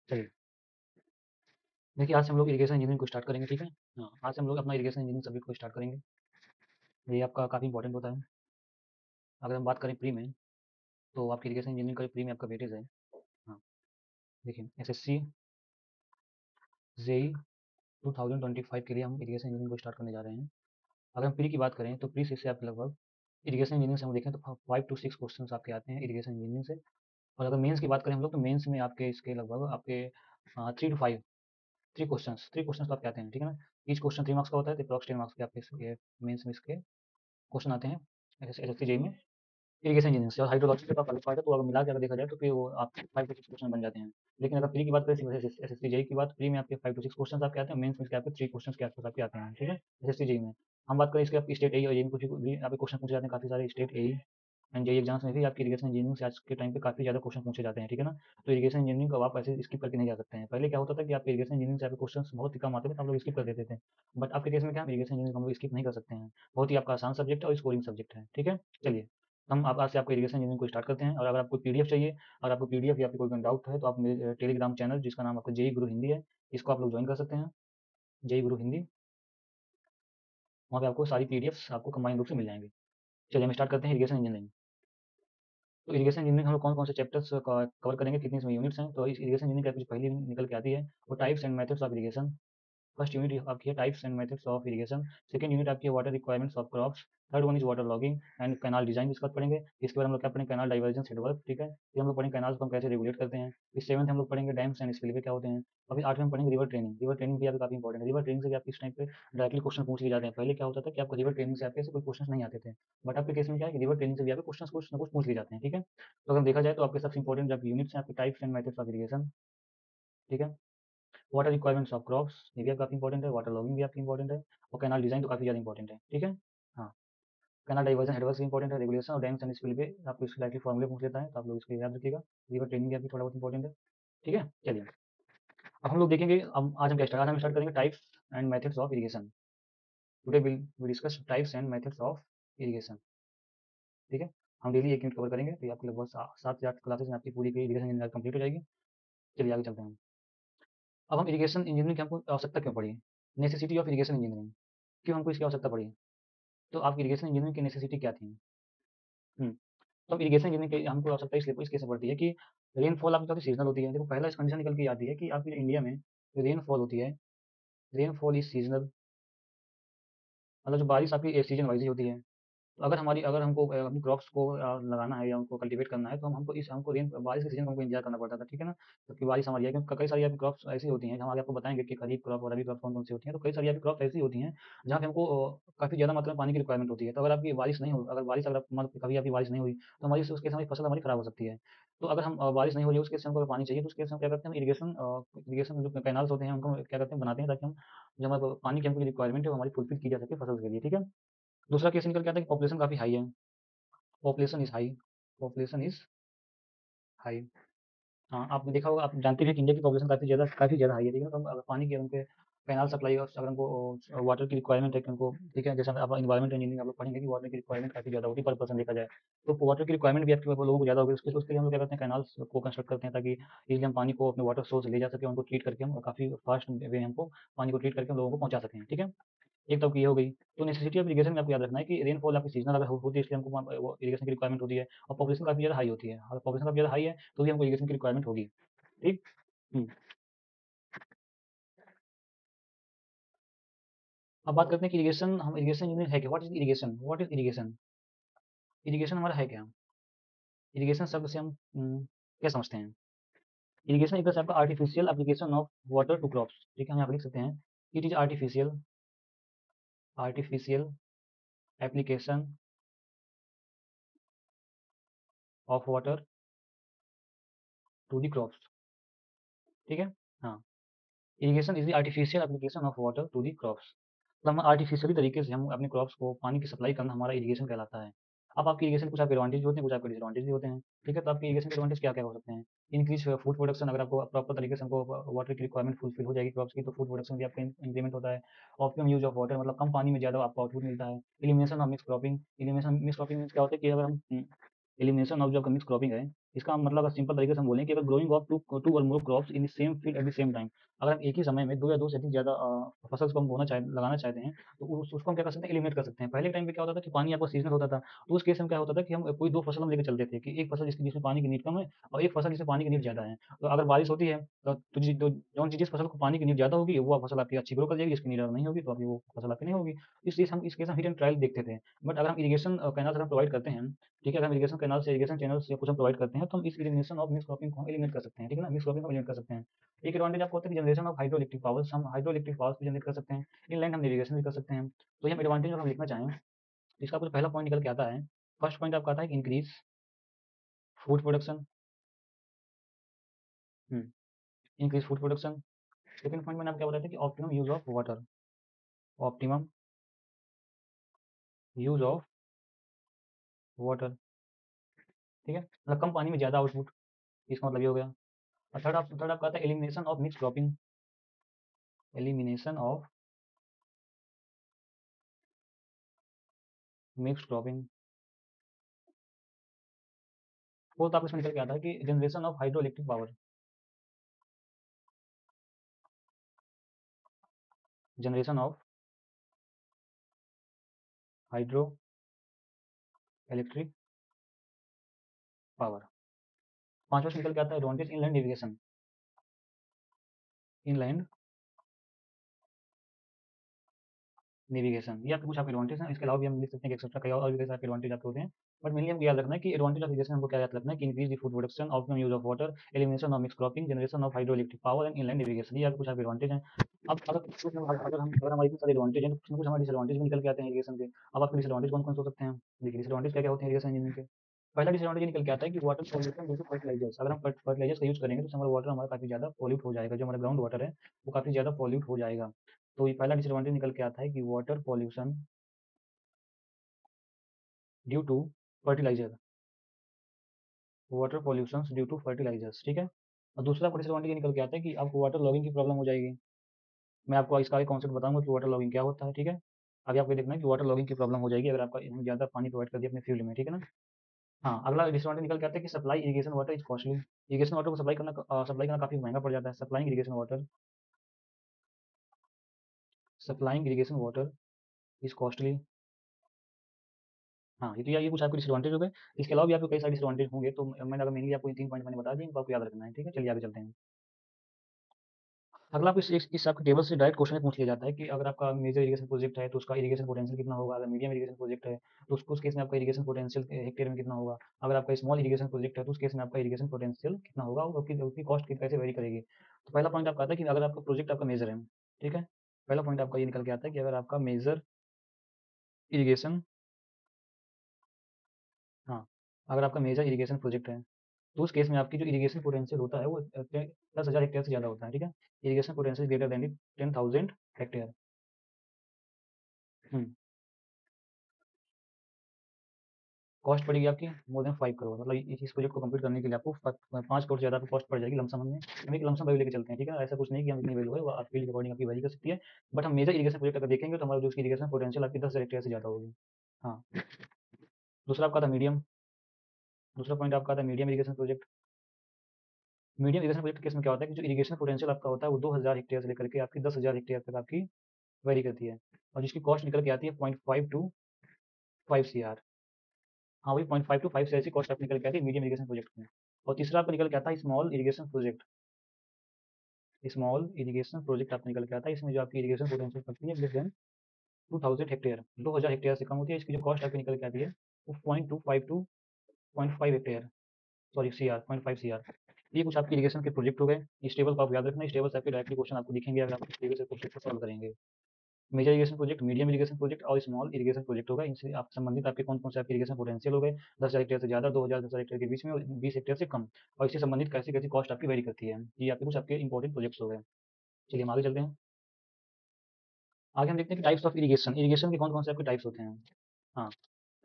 चलिए, देखिए आज से हम लोग इरिगेशन इंजीनियरिंग को स्टार्ट करेंगे, ठीक है? हाँ, आज से हम लोग अपना इरिगेशन इंजीनियरिंग सब्जेक्ट को स्टार्ट करेंगे। ये आपका काफ़ी इंपॉर्टेंट होता है। अगर हम बात करें प्री में, तो आपकी इरिगेशन इंजीनियरिंग का प्री में आपका वेटेज है। हाँ, देखिए एसएससी, जेईई 2025 के लिए हम इरिगेशन इंजीनियरिंग को स्टार्ट करने जा रहे हैं। अगर हम प्री की बात करें, तो प्री से आपके लगभग इरिगेशन इंजीनियरिंग से हम देखें तो 5 टू 6 क्वेश्चंस आपके आते हैं इरिगेशन इंजीनियरिंग से। और अगर मेंस की बात करें हम लोग, तो मेंस में आपके इसके लगभग आपके 3 टू 5 3 क्वेश्चंस तो आपके आते हैं, ठीक है ना? ईच क्वेश्चन 3 मार्क्स का होता है, तो अप्रॉक्स 10 मार्क्स के आपके इसके मेंस में इसके क्वेश्चन आते हैं एसएससी जेईई में। इरिगेशन इंजीनियरिंग से और हाइड्रोलॉजी से क्वालिफाइड है, तो अगर मिला के अगर देखा जाए तो फिर वो आपके 5 टू 6 क्वेश्चन बन जाते हैं। लेकिन अगर प्री की बात करें, सिर्फ एसएससी जेईई की बात, प्री में आपके 5 टू 6 क्वेश्चन आपके आते हैं, मेंस में इसके आपके 3 क्वेश्चन के आसपास आपके आते हैं, ठीक है? एसएससी जेईई में हम बात करें इसके, आपकी स्टेट एई और जेईई में कुछ भी आपके क्वेश्चन पूछे जाते हैं, काफ़ी सारे state AE and JEE exams में भी आपकी इरिगेशन इंजीनियरिंग से आज के टाइम पे काफ़ी ज़्यादा क्वेश्चन पूछे जाते हैं, ठीक है ना? तो इरिगेशन इंजीनियरिंग को आप ऐसे स्किप करके नहीं जा सकते हैं। पहले क्या होता था कि आपके इरिगेशन इंजीनियरिंग से आपके क्वेश्चन बहुत ही कम आते थे, तो आप लोग स्किप कर देते थे। बट आपके केस में क्या, इरिगेशन इंजीनियरिंग को हम लोग स्किप नहीं कर सकते हैं। बहुत ही आपका आसान सब्जेक्ट है और स्कोरिंग सब्जेक्ट है, ठीक है? चलिए, हम आप आज से आपको इरिगेशन इंजीनियरिंग को स्टार्ट करते हैं। और अगर आपको पीडीएफ चाहिए, अगर आपको पीडीएफ या फिर कोई डाउट है, तो आप मेरे टेलीग्राम चैनल, जिसका नाम आपका जेई गुरु हिंदी है, इसको आप लोग ज्वाइन कर सकते हैं, जेई गुरु हिंदी। वहाँ पे आपको सारी पीडीएफ्स आपको कंबाइंड रूप से मिल जाएंगे। चलिए हम स्टार्ट करते हैं इरिगेशन इंजीनियरिंग। तो इरिगेशन इंजीनियरिंग हम लोग कौन-कौन से चैप्टर्स कवर करेंगे, कितनी इसमें यूनिट्स हैं, तो इस इरिगेशन इंजीनियरिंग की आपकी जो पहली यूनिट निकल के आती है, वो types and methods of irrigation. First unit आपकी है types and methods of irrigation. Second unit आपकी है water requirements of crops. Third one is water logging and canal design, इसका पढ़ेंगे। इसके बाद हम लोग क्या पढ़ेंगे, कैनाल डाइवर्जेंस हेडवर्क, ठीक है? फिर हम लोग पढ़ेंगे कैनाल्स को हम कैसे रेगुलेट करते हैं। फिर सेवंथ हम लोग पढ़ेंगे डैम्स एंड स्पिलवे क्या होते हैं। और फिर आठवें में पढ़ेंगे रिवर ट्रेनिंग। रिवर ट्रेनिंग भी आपकी काफी इंपॉर्टेंट है। रिवर ट्रेनिंग से भी आपकी इस टाइम पे डायरेक्टली क्वेश्चन पूछ लिए जाते हैं। पहले क्या होता था कि आपको रिवर ट्रेनिंग से आपके ऐसे कोई क्वेश्चन नहीं आते थे, बट आपके केस में क्या है कि रिवर ट्रेनिंग से भी आपके क्वेश्चन कुछ ना कुछ पूछ लिए जाते हैं, ठीक है? तो अगर देखा जाए तो आपके सबसे इंपॉर्टेंट जो आपकी यूनिट्स हैं, आपके types and methods of irrigation, ठीक है? वाटर रिक्वायरमेंट्स ऑफ क्रॉप्स, ये भी काफ़ी इंपॉर्टेंट है। वाटर लॉगिंग भी आपकी इंपॉर्टेंट है। और कैनाल डिजाइन तो काफ़ी ज़्यादा इंपॉर्टेंट है, ठीक है? हाँ, कैनाल डाइवर्जन हेडवर्क्स भी इंपॉर्टेंट है। रेगुलेशन और डैम्स एंड स्पिलवे आपको इसके डायरेक्टली फॉर्मूले पूछ लेता है, तो आप लोग इसको याद रखिएगा। रिवर ट्रेनिंग भी आपकी थोड़ा बहुत इंपॉर्टेंट है, ठीक है? चलिए, अब हम लोग देखेंगे, अब आज हम क्या स्टार्ट, आज हम स्टार्ट करेंगे types and methods of irrigation. Today will we discuss types and methods of irrigation, ठीक है? हम डेली एक यूनिट कवर करेंगे, तो ये आपकी लगभग 7 से 8 क्लासेस में आपकी पूरी की इरिगेशन इंजीनियरिंग कंप्लीट हो जाएगी। चलिए आगे चलते हैं। अब हम इरिगेशन इंजीनियरिंग की हमको आवश्यकता क्यों पड़ी? नेसेसिटी ऑफ इरिगेशन इंजीनियरिंग, क्यों हमको इसकी आवश्यकता पड़ी? तो आपकी इरिगेशन इंजीनियरिंग की नेसेसिटी क्या थी? हुँ, तो अब इरिगेशन इंजीनियरिंग की हमको आवश्यकता इसलिए इसलिए से पड़ती है कि रेनफॉल आपकी काफ़ी सीज़नल होती है। देखो पहला इस कंडीशन निकल के आती है कि आपकी इंडिया में जो रेनफॉल होती है, रेनफॉल इज़ सीज़नल, मतलब जो बारिश आपकी सीज़न वाइज़ ही होती है। तो अगर हमको अपनी क्रॉप्स को लगाना है या उनको कल्टीवेट करना है, तो हमको रेन बारिश के सीज़न का हमको इंतज़ार करना पड़ता था, ठीक है ना? क्योंकि बारिश हमारी है, क्योंकि कई सारी आपकी क्रॉप्स ऐसी होती हैं, हम आगे आपको बताएँगे कि खरीफ क्रॉप और रबी क्रॉप कौन-कौन सी होती हैं। तो कई सारी आपकी क्रॉप्स ऐसी होती हैं, जहाँ पे हमको काफ़ी ज़्यादा मात्रा में पानी की रिक्वायरमेंट होती है। तो अगर आपकी बारिश नहीं हो अगर बारिश अगर मान लो कभी आपकी बारिश नहीं हुई, तो हमारी उसके समय फसल हमारी खराब हो सकती है। तो अगर हम बारिश नहीं हो रही है, उस केस में हमको अगर पानी चाहिए, तो उस केस में हम क्या करते हैं, हम इरिगेशन जो कैनाल्स होते हैं, उनको हम क्या करते हैं, बनाते हैं, ताकि हम जो हमारे पानी की हमको जो रिक्वायरमेंट है, वो हमारी फुलफिल की जा सके फसल के लिए, ठीक है? दूसरा केस निकल के आता है कि पॉपुलेशन काफ़ी हाई है। Population is high, population is high. हाँ, आपने देखा होगा, आप जानते भी हैं कि इंडिया की पॉपुलेशन काफ़ी ज़्यादा हाई है, ठीक है? तो हम अगर पानी की उनके कैनाल सप्लाई और अगर हमको वाटर की रिक्वायरमेंट है कि उनको, ठीक है? जैसे आप एनवायरनमेंट इंजीनियरिंग आप लोग पढ़ेंगे कि वाटर की रिक्वायरमेंट काफ़ी ज़्यादा होती है पर पर्सन देखा जाए। तो वाटर की रिक्वायरमेंट भी आपके लोगों को ज़्यादा होगी, उसके लिए हम लोग क्या करते हैं, कैनाल्स को कंस्ट्रक्ट करते हैं, ताकि इज़िली हम पानी को अपने वाटर सोर्स ले जा सकें, उनको ट्रीट करके हम काफ़ी फास्ट वे में हमको पानी को ट्रीट करके हम लोगों को पहुँचा सकें, ठीक है? एक तो आपकी ये हो गई। तो नेसेसिटी ऑफ इरिगेशन में आपको याद रखना है कि रेनफॉल आपकी सीज़नल अगर होती है, इसलिए हमको वहाँ वो इरिगेशन की रिक्वायरमेंट होती है। और पॉपुलेशन काफ़ी ज़्यादा हाई होती है। अगर पॉपुलेशन काफ़ी ज़्यादा हाई है, तो भी हमको इरिगेशन की रिक्वायरमेंट होगी। ठीक? हुँ। अब बात करते हैं कि इरिगेशन इंजीनियर है क्या? What is irrigation? What is irrigation? Irrigation हमारा है क्या? इरिगेशन शब्द से हम क्या समझते हैं? इरिगेशन एक तरह से आपका artificial application of water to crops, ठीक है? हम यहाँ पे लिख सकते हैं, it is artificial application of water to the crops, ठीक है? हाँ। Irrigation is the artificial application of water to the crops. मतलब हम आर्टिफिशियली तरीके से हम अपने क्रॉप्स को पानी की सप्लाई करना हमारा इरिगेशन कहलाता है। अब आपकी इरिगेशन कुछ आपके एडवांटेज भी होते हैं, कुछ आपके डिसएडवांटेज भी होते हैं, ठीक है? तो आपके इरिगेशन के एडवांटेज क्या-क्या हो सकते हैं? इंक्रीज़ फूड प्रोडक्शन, अगर आपको प्रॉपर तरीके से हमको वाटर की रिक्वायरमेंट फुलफिल हो जाएगी क्रॉप्स की, तो फूड प्रोडक्शन भी आपका इंक्रीमेंट होता है। ऑप्टिमम यूज़ ऑफ वाटर, मतलब कम पानी में ज़्यादा आपको आउटपुट मिलता है। Elimination of mix cropping means क्या होता है कि अगर हम एलिमिनेशन ऑफ जो आपका मिक्स क्रॉपिंग है, इसका मतलब अगर सिंपल तरीके से हम बोलें कि अगर ग्रोइंग ऑफ टू और more crops in the same field at the same time, अगर हम एक ही समय में 2 या 2 से अधिक ज़्यादा फसल को हम लगाना चाहते हैं, तो उसको हम क्या कर सकते हैं, एलिमिनेट कर सकते हैं। पहले के टाइम पे क्या होता था कि पानी आपका सीज़नल होता था, तो उस केस में क्या होता था कि हम कोई 2 फसल हम लेके चलते थे कि एक फसल जिसमें पानी की नीड कम है और एक फसल जिसमें पानी की नीड ज़्यादा है। तो अगर बारिश होती है तो जौन जिस फसल को पानी की नीड ज़्यादा होगी, वो फसल आपकी अच्छी ग्रो कर जाएगी, जिसकी नीड नहीं होगी, तो आपकी वो फसल आपकी नहीं होगी। इस केस में हिट एंड ट्रायल देखते थे। बट अगर हम इरिगेशन कैनाल अगर हम प्रोवाइड करते हैं, ठीक है, अगर हम इरिगेशन कैनाल से, इरिगेशन चैनल से कुछ हम प्रोवाइड करते हैं, तो हम इस एलिमिनेशन ऑफ मिक्स क्रॉपिंग को एलिमिनेट कर सकते हैं, ठीक है ना? मिक्स क्रॉपिंग को एलिमिनेट कर सकते हैं। एक एडवांटेज आपको होता है कि generation of hydro electric powers, हम हाइड्रो इलेक्ट्रिक पावर्स भी जनरेट कर सकते हैं, इनलैंड हम इरिगेशन भी कर सकते हैं। तो ये हम एडवांटेज अगर हम लिखना चाहें, तो इसका कुछ पहला पॉइंट निकल के आता है। फर्स्ट पॉइंट आपका आता है कि increase food production. Increase food production. Second point मैंने आपको क्या बताया था कि optimum use of water, optimum use of water, ठीक है, मतलब कम पानी में ज़्यादा आउटपुट, इसका मतलब ये हो गया। और थर्ड आपका आता है elimination of mix cropping, elimination of mix cropping. Fourth आपको इसमें निकल के आता है कि generation of hydro electric power, generation of hydro electric power. पांचवा निकल के आता है advantage inland navigation, inland navigation, ये आपके कुछ आपके एडवांटेज हैं। इसके अलावा भी हम लिख सकते हैं कि एक्सेट्रा कई और भी कई सारे एडवांटेज आपके होते हैं। बट मेनली हमको याद रखना है कि एडवांटेज ऑफ इरिगेशन हमको क्या याद रखना है कि increase the food production, optimum use of water, elimination of mix cropping, generation of hydro electric power and inland navigation, ये आपके कुछ आपके एडवांटेज हैं। अब अगर हमारे इतने सारे एडवांटेज हैं, तो कुछ ना कुछ हमारे डिसएडवांटेज भी निकल के आते हैं इरिगेशन के। अब आपके डिसएडवांटेज कौन कौन से हो सकते हैं? देखिए डिसएडवांटेज क्या क्या होते हैं इरिगेशन इंजीनियरिंग के। पहला डिसएडवांटेज ये निकल के आता है कि water pollution due to fertilisers, अगर हम फर्टिलाइजर्स का यूज करेंगे तो हमारा वाटर हमारा काफी ज्यादा पॉल्यूट हो जाएगा, जो हमारा ग्राउंड वाटर है वो काफी ज्यादा पॉल्यूट हो जाएगा। तो ये पहला डिसएडवांटेज निकल के आता है कि water pollution due to fertiliser, water pollution due to fertilisers, ठीक है। और दूसरा डिसएडवांटेज ये निकल के आता है कि आपको वाटर लॉगिंग की प्रॉब्लम हो जाएगी। मैं आपको इसका एक कॉन्सेप्ट बताऊंगा कि वाटर लॉगिंग क्या होता है, ठीक है। अभी आपको देखना है कि वाटर लॉगिंग की प्रॉब्लम हो जाएगी अगर आपका हम ज़्यादा पानी प्रोवाइड कर दिया अपने फील्ड में, ठीक है ना। हाँ, अगला डिसएडवांटेज निकल के आता है कि supply irrigation water is costly, irrigation water को सप्लाई करना काफ़ी महंगा पड़ जाता है। Supplying irrigation water, supplying irrigation water is costly. हाँ, ये कुछ आपके डिसएडवांटेज हो गए। इसके अलावा भी आपको कई सारे डिसएडवांटेज होंगे, तो मैंने अगर मेनली आपको ये 3 पॉइंट मैंने बता दिए, इनको आपको याद रखना है, ठीक है। चलिए आगे चलते हैं। अगला आपको इस आपके टेबल से डायरेक्ट क्वेश्चन पूछ लिया जाता है कि अगर आपका मेजर इरिगेशन प्रोजेक्ट है तो उसका इरिगेशन पोटेंशियल कितना होगा, अगर मीडियम इरिगेशन प्रोजेक्ट है तो उसको उस केस में आपका इरिगेशन पोटेंशियल हेक्टेयर में कितना होगा, अगर आपका स्मॉल इरिगेशन प्रोजेक्ट है तो उस केस में आपका इरिगेशन पोटेंशियल कितना होगा और उसकी कॉस्ट कैसे वेरी करेगी। तो पहला पॉइंट आपका आता है कि अगर आपका प्रोजेक्ट आपका मेजर है, ठीक है, पहला पॉइंट आपका ये निकल के आता है कि अगर आपका मेजर इरिगेशन, हाँ, अगर आपका मेजर इरिगेशन प्रोजेक्ट है तो उस केस में आपकी जो इरिगेशन पोटेंशियल होता है वो 10,000 हेक्टेयर से ज़्यादा होता है, ठीक है। Irrigation potential greater than 10,000 hectare. Cost पड़ेगी आपकी मोर देन 5 करोड़, मतलब इस प्रोजेक्ट को कंप्लीट करने के लिए आपको 5 करोड़ से ज़्यादा आपको कॉस्ट पड़ जाएगी लमसम में। हम एक लमसम वैल्यू लेके चलते हैं, ठीक है, ऐसा कुछ नहीं कि हम इतनी वैल्यू है वो आपके फील्ड के अकॉर्डिंग आपकी वैल्यू कर सकती है। बट हम मेजर इरिगेशन प्रोजेक्ट अगर देखेंगे तो हमारा जो उसकी इरिगेशन पोटेंशियल आपकी 10 हेक्टेयर से ज़्यादा होगी। हाँ, दूसरा आपका था मीडियम, दूसरा पॉइंट आपका था medium irrigation project. Medium irrigation project case में क्या होता है कि जो इरिगेशन पोटेंशियल आपका होता है वो 2,000 हेक्टेयर से लेकर के आपकी 10,000 हेक्टेयर तक आपकी वेरी करती है, और जिसकी कॉस्ट निकल के आती है 0.5 टू 5 सी आर। हाँ, वही 0.5 टू 5 से ऐसी कॉस्ट आपकी निकल के आती है मीडियम इरिगेशन प्रोजेक्ट में। और तीसरा आपका निकल के आता है small irrigation project, small irrigation project आपको निकल के आता है। इसमें जो आपकी इरिगेशन पोटेंशियल पड़ती है लेस देन 2,000 हेक्टेयर, 2,000 हेक्टेयर से कम होती है। इसकी जो कॉस्ट आपकी निकल के आती है वो 0.25 to 0.5 hectare, sorry C R, 0.5 C R. ये कुछ आपकी इरिगेशन के प्रोजेक्ट हो गए। इस टेबल को आप याद रखना, इस टेबल से आपके डायरेक्टली क्वेश्चन आपको दिखेंगे अगर आप इस टेबल से क्वेश्चन को सॉल्व करेंगे। Major irrigation project, medium irrigation project और स्मॉल इरिगेशन प्रोजेक्ट होगा। इनसे आप संबंधित आपके कौन कौन से आपके इरिगेशन पोटेंशियल हो गए, 10,000 हेक्टेयर से ज़्यादा, 2,000 10,000 हेक्टेयर के बीच में और 20 हेक्टेयर से कम, और इससे संबंधित कैसी कैसी कॉस्ट आपकी वेरी करती है। ये आपके कुछ आपके इंपॉर्टेंट प्रोजेक्ट्स हो गए। चलिए हम आगे चलते हैं। आगे हम देखते हैं कि टाइप्स ऑफ इरिगेशन, इरिगेशन के कौन कौन से आपके टाइप्स होते हैं। हाँ,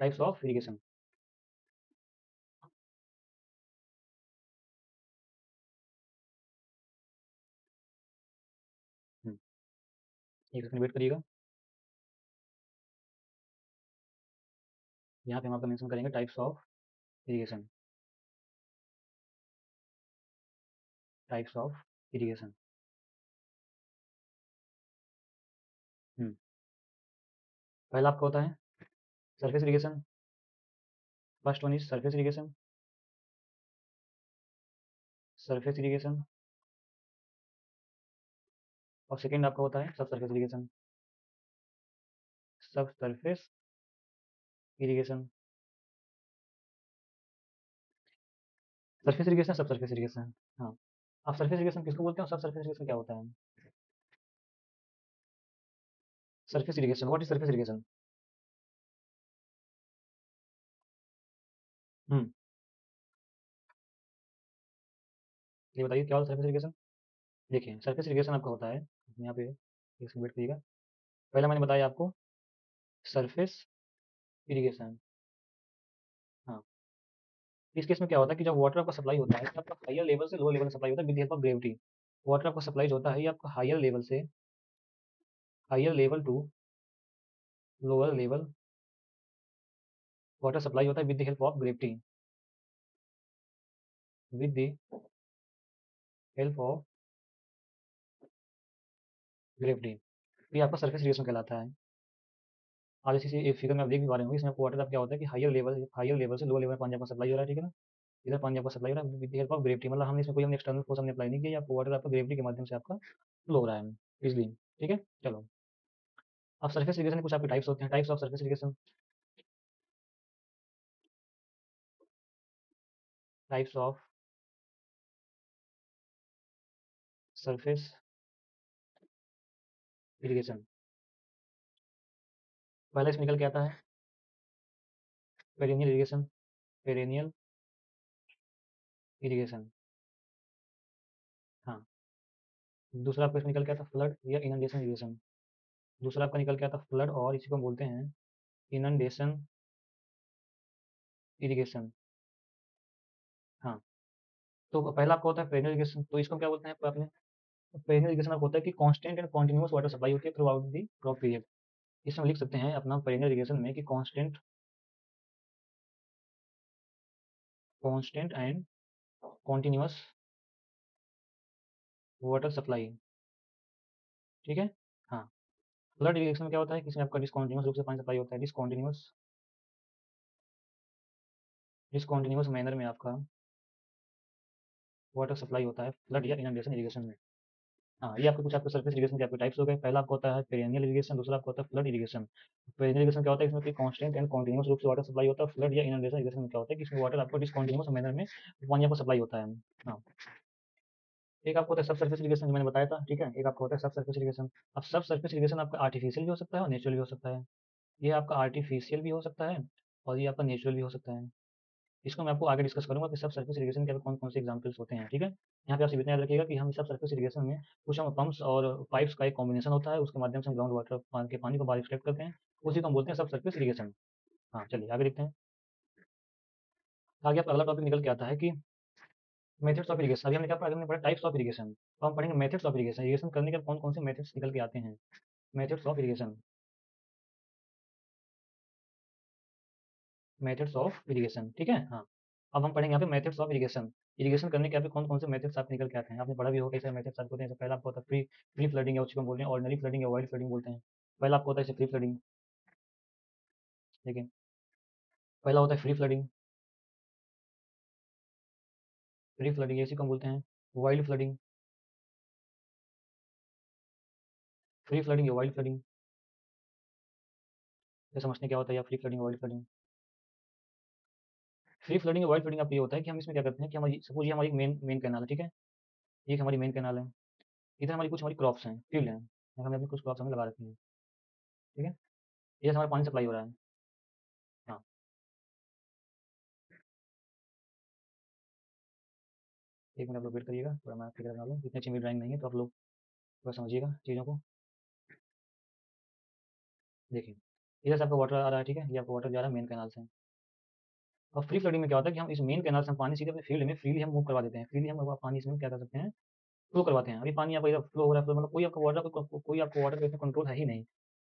टाइप्स ऑफ इरिगेशन। एक सेकंड वेट करिएगा, यहाँ पे हम आपका मेंशन करेंगे types of irrigation. Types of irrigation. पहला आपका होता है surface irrigation. First one is surface irrigation. Surface irrigation. और सेकेंड आपका होता है सब सरफेस इरिगेशन। सब सरफेस इरिगेशन। सरफेस इरिगेशन, सब सरफेस इरिगेशन। हाँ, आप सरफेस इरिगेशन किसको बोलते हो, सब सरफेस इरिगेशन क्या होता है? Surface irrigation, what is surface irrigation? Hmm, ये बताइए क्या होता है सरफेस इरिगेशन? देखिए सरफेस इरिगेशन आपका होता है, यहाँ पे एक सेकंड वेट करिएगा। पहला मैंने बताया आपको सरफेस इरिगेशन। हाँ, इस केस में क्या होता है कि जब वाटर आपका सप्लाई होता है तो आपका हायर लेवल से लोअर लेवल में सप्लाई होता है with the help of gravity. Water आपका सप्लाई जो होता है ये आपका हायर लेवल से higher level to lower level water supply होता है with the help of gravity. With the help of gravity, ये आपका सरफेस इरिगेशन कहलाता है। आप जैसे इस फिगर में आप देख भी पा रहे होंगे, इसमें आपको वाटर का क्या होता है कि हायर लेवल से लोअर लेवल में पानी आपका सप्लाई हो रहा है, ठीक है ना? इधर पानी आपका सप्लाई हो रहा है with the help of gravity, मतलब हमने इसमें कोई हमने एक्सटर्नल फोर्स हमने अप्लाई नहीं किया, आपको वाटर आपका ग्रेविटी के माध्यम से आपका फ्लो हो रहा है इजली। ठीक है, चलो। अब सरफेस इरिगेशन के कुछ आपके टाइप्स होते हैं, types of surface irrigation. Types of surface irrigation. पहला इसमें निकल के आता है पेरेनियल इरिगेशन। Perennial irrigation. हाँ, दूसरा आपका इसमें निकल के आता है फ्लड या इनंडेशन इरिगेशन। दूसरा आपका निकल के आता है फ्लड, और इसी को हम बोलते हैं इनंडेशन इरिगेशन। हाँ, तो पहला आपका होता है पेरेनियल इरिगेशन, तो इसको क्या बोलते हैं आपने? पेरेनियल इरिगेशन आपको होता है कि constant and continuous water supply होती है through out the crop period. इसमें लिख सकते हैं अपना पेरेनियल इरिगेशन में कि constant and continuous water supply. ठीक है। हाँ, फ्लड इरिगेशन में क्या होता है कि इसमें आपका डिसकंटीन्यूअस रूप से पानी सप्लाई होता है, डिसकंटीन्यूअस मैनर में आपका वाटर सप्लाई होता है फ्लड या इनंडेशन इरिगेशन में। हाँ, ये आपके कुछ आपके सरफेस इरिगेशन के आपके टाइप्स हो गए। पहला आपका होता है पेरेनियल इरिगेशन, दूसरा आपका होता है फ्लड इरिगेशन। पेरेनियल इरिगेशन क्या होता है, इसमें कि कांस्टेंट एंड कंटीन्यूअस रूप से वाटर सप्लाई होता है। फ्लड या इनंडेशन इरिगेशन में क्या होता है कि इसमें वाटर आपको डिसकंटीन्यूअस मैनर में पानी आपको सप्लाई होता है। हाँ, एक आपको होता है सब सरफेस इरिगेशन जो मैंने बताया था, ठीक है। एक आपका होता है सब सरफेस इरिगेशन। अब सब सरफेस इरिगेशन आपका आर्टिफिशियल भी हो सकता है और नेचुरल भी हो सकता है। ये आपका आर्टिफिशियल भी हो सकता है और ये आपका नेचुरल भी हो सकता है। इसको मैं आपको आगे डिस्कस करूंगा कि सब सरफेस इरिगेशन के कौन कौन से एग्जांपल्स होते हैं, ठीक है। यहाँ पे आप इतना याद रखिएगा कि हम सब सरफेस इरिगेशन में कुछ हम पंप्स और पाइप्स का एक कॉम्बिनेशन होता है, उसके माध्यम से हम ग्राउंड वाटर के पानी को बाहर एक्सट्रैक्ट करते हैं, उसी को हम बोलते हैं सब सरफेस इरिगेशन। हाँ, चलिए आगे देखते हैं। आगे आप अगला टॉपिक निकल के आता है कि मेथड्स ऑफ इरिगेशन। अभी हमने क्या पढ़ा, हमने पढ़ा टाइप्स ऑफ इरिगेशन, तो हम पढ़ेंगे मेथड्स ऑफ इरिगेशन। इरिगेशन करने के कौन कौन से मेथड्स निकल के आते हैं, methods of irrigation. Methods of irrigation, ठीक है। हाँ, अब हम पढ़ेंगे यहाँ पे मेथड्स ऑफ इरिगेशन। इरिगेशन करने के आपके कौन कौन से मेथड्स आप निकल के आते हैं, आपने पढ़ा भी होगा कैसे मेथड्स आपको होते हैं। पहला आपको होता है फ्री फ्री फ्लडिंग, या उसको हम बोलते हैं ऑर्डिनरी फ्लडिंग या वाइल्ड फ्लडिंग बोलते हैं। पहला आपको होता है फ्री फ्लडिंग, देखिए पहला होता है फ्री फ्लडिंग। फ्री फ्लडिंग इसी को हम बोलते हैं वाइल्ड फ्लडिंग। फ्री फ्लडिंग या वाइल्ड फ्लडिंग, ये समझते हैं क्या होता है या free flooding wild flooding. Free flooding या वाइल्ड फ्लडिंग आपको ये होता है कि हम इसमें क्या करते हैं कि हमारी सपोज ये हमारी मेन मेन कैनाल है, ठीक है। ये हमारी मेन कैनाल है, इधर हमारी कुछ हमारी क्रॉप्स हैं, फील्ड हैं, यहाँ हमने अपनी कुछ क्रॉप्स हमने लगा रखी हैं, ठीक है। ये हमारा पानी सप्लाई हो रहा है। हाँ, एक मिनट आप लोग वेट करिएगा, थोड़ा मैं फिगर बना लूँ, इतनी अच्छी मेरी ड्राइंग नहीं है तो आप लोग थोड़ा समझिएगा चीज़ों को। देखिए इधर से आपका वाटर आ रहा है, ठीक है, ये आपका वाटर जा रहा है मेन कैनाल से। और फ्री फ्लडिंग में क्या होता है कि हम इस मेन कैनाल से हम पानी सीधे अपने फील्ड में फ्रीली हम मूव करवा देते हैं, फ्रीली हम पानी इसमें क्या कर सकते हैं, फ्लो करवाते हैं। अभी पानी आपका इधर फ्लो हो रहा है, फ्लो मतलब कोई आपको वाटर का इसमें कंट्रोल है ही नहीं,